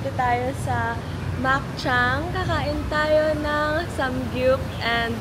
nandito tayo sa Makchang. Kakain tayo ng samgyup and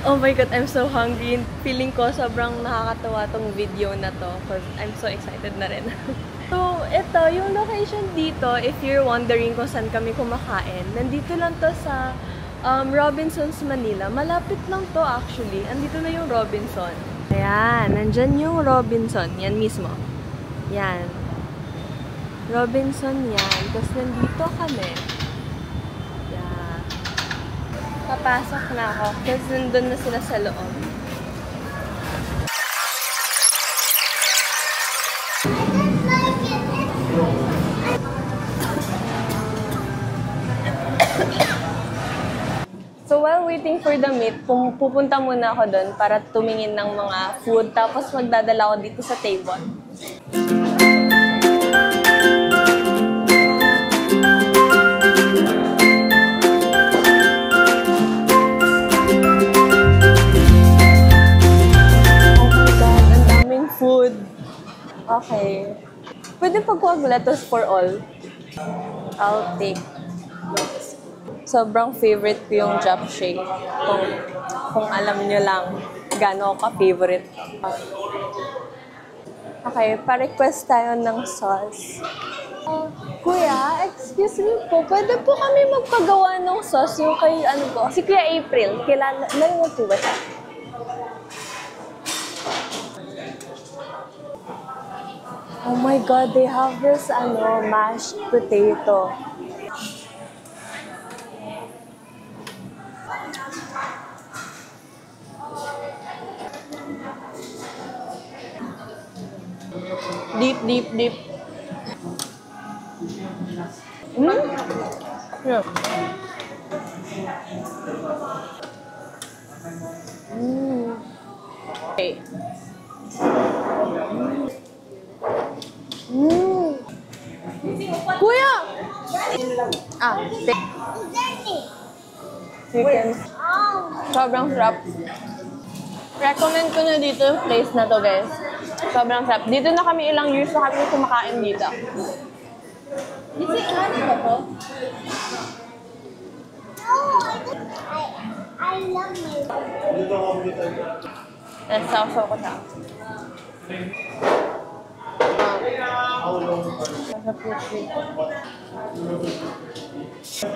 oh my god, I'm so hungry. Feeling ko sobrang nakakatawa tong video na to because I'm so excited na rin. So, ito, yung location dito, if you're wondering kung saan kami kumakain, nandito lang to sa Robinsons, Manila. Malapit lang to actually. Andito na yung Robinson. Ayan, nandyan yung Robinson. Yan mismo. Yan. Robinson yan. Tapos nandito kami. Yan. Papasok na ako. Tapos nandun na sila sa loob. So while waiting for the meat, pupunta muna ako doon para tumingin ng mga food. Tapos magdadala ako dito sa table. Food. Okay. Pwede pagkuwag lettuce for all. I'll take. Sobrang favorite ko yung japchae. Kung alam nyo lang gaano ka-favorite. Okay, pa-request tayo ng sauce. Kuya, excuse me po, pwede po kami magpagawa ng sauce yung kay ano po? Si Kuya April, kilala, narinig po ba siya? Oh my god, they have this mashed potato. Deep. Yeah. Okay. Kuya! Chicken. Sobrang sarap. Recommend ko na dito yung place na to, guys. Sobrang sarap. Dito na kami ilang years na kami kumakain dito. Is it honey ba? I love it. Let's sauce ko siya.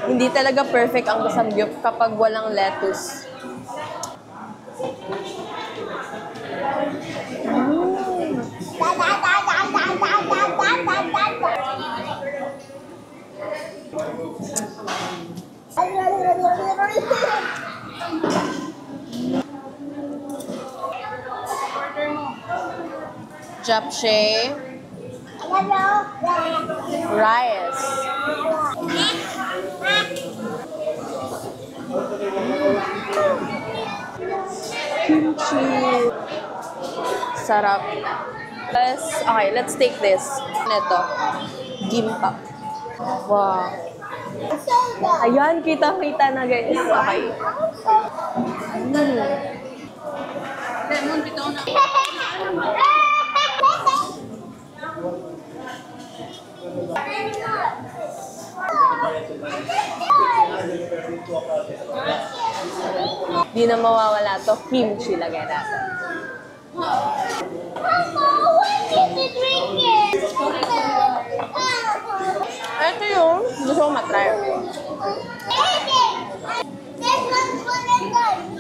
Hindi talaga perfect ang samgyup kapag walang lettuce. Japchae, rice, kimchi, sarap. Let's take this. Ito, gimbap. Wow. Ayan, kita-kita na guys. Okay. Di na mawawala to, kimchi lagay natin. Mama, when did you drink it? Ito yung gusto ko matry. This one's for the gun.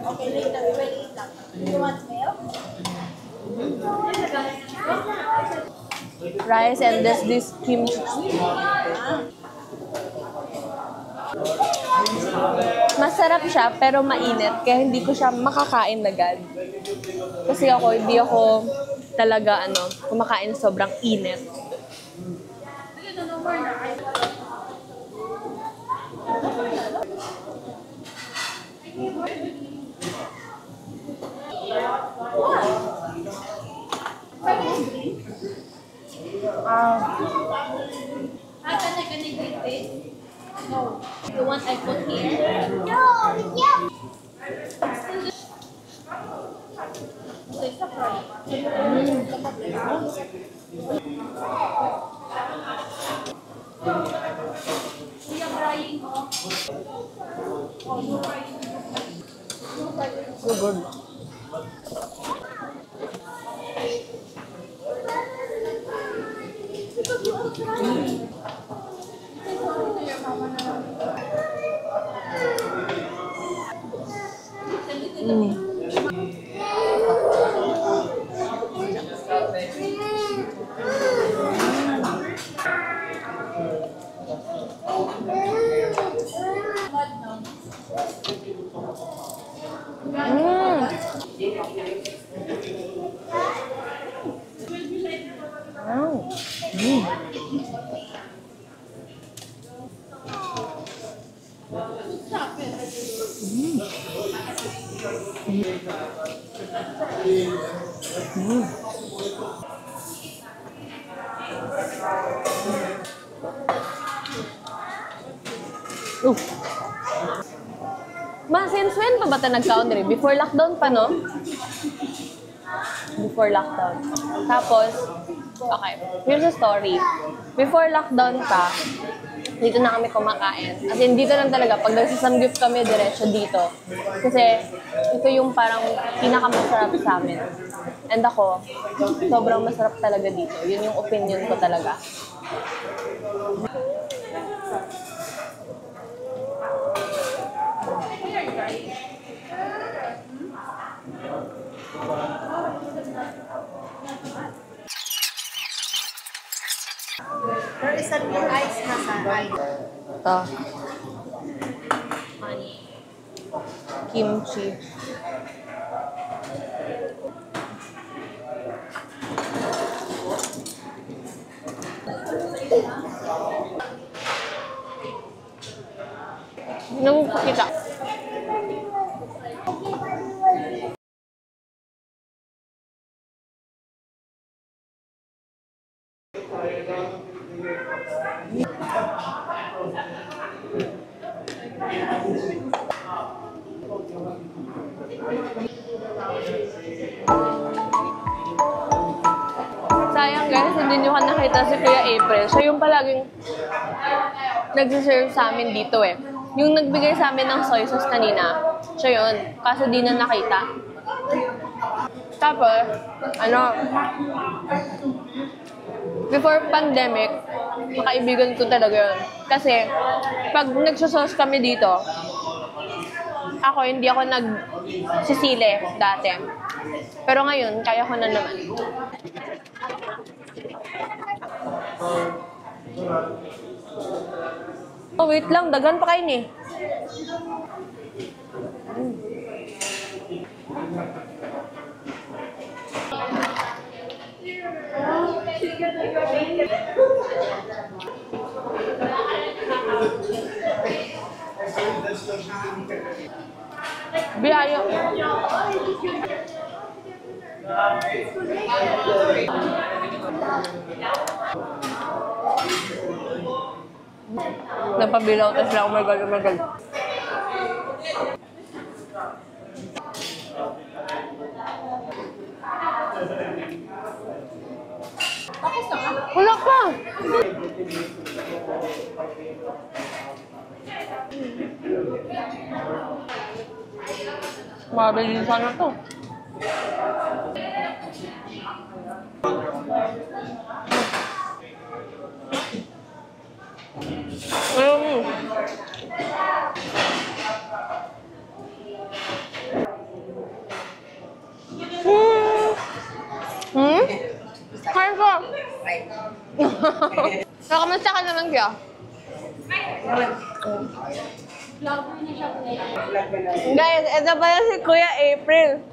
Okay, later. We will eat that. You want milk? Rice and this kimchi. Masarap siya, pero mainit. Kaya hindi ko siya makakain agad. Kasi hindi ako talaga, kumakain sobrang init. No. The one I put here? No, yeah. So good. Since when pa ba ito nag-country? Before lockdown pa, no? Before lockdown. Tapos, okay, here's the story. Before lockdown pa, dito na kami kumakain. As in, dito lang talaga. Pag nagsasamgyup kami, diretso dito. Kasi, ito yung parang pinakamasarap sa amin. And ako, sobrang masarap talaga dito. Yun yung opinion ko talaga. There is a blue ice nasa ice. Ito. Kimchi. Nung kita. Sayang guys, hindi nyo nakita si Kuya April. Siya yung palaging nag-serve sa amin dito eh. Yung nagbigay sa amin ng soy sauce kanina, siya yun. Kaso di na nakita. Tapos, before pandemic, makaibigan ko talaga yun. Kasi, pag nagsusauce kami dito, hindi ako nagsisili dati. Pero ngayon, kaya ko na naman. Oh, wait lang. Dagan pa kayo ni. Biayo. Napabilaw to sila. Oh my God, oh my God. Wala pa! Mabilisan na to. Kain ko! Nakamusta ka naman kaya? Vlogger na siya. Guys, ito pala si Kuya April.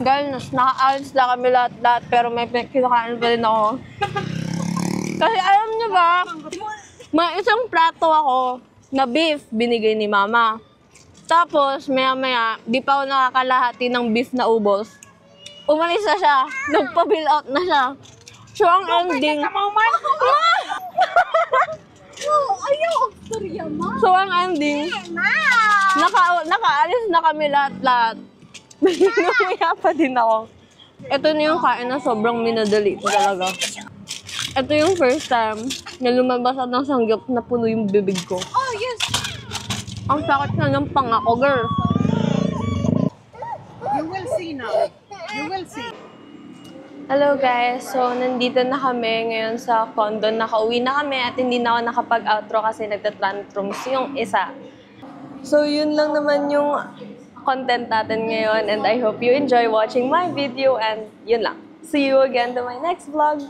Guys, nakaalis na kami lahat-lahat pero may kinakain pa rin ako. Kasi alam niyo ba, may isang plato ako na beef binigay ni Mama. Tapos, maya-maya, di pa ako nakakalahati ng beef na ubos. Umalis na siya. Nagpa-bill out na siya. So, ang ending... Ayaw, Victoria, ma. So, ang ending... Nakaalis na kami lahat-lahat. Namaya pa din ako. Ito na yung kain na sobrang minadali ko talaga. Ito yung first time na lumabas at ng sanggip na puno yung bibig ko. Oh, yes. Ang sakit na ng pangako, girl. You will see now. You will see. Hello guys, so nandito na kami ngayon sa condo. Nakauwi na kami at hindi na ako nakapag-outro kasi nagtatantrums yung isa. So yun lang naman yung content natin ngayon and I hope you enjoy watching my video and yun lang. See you again to my next vlog.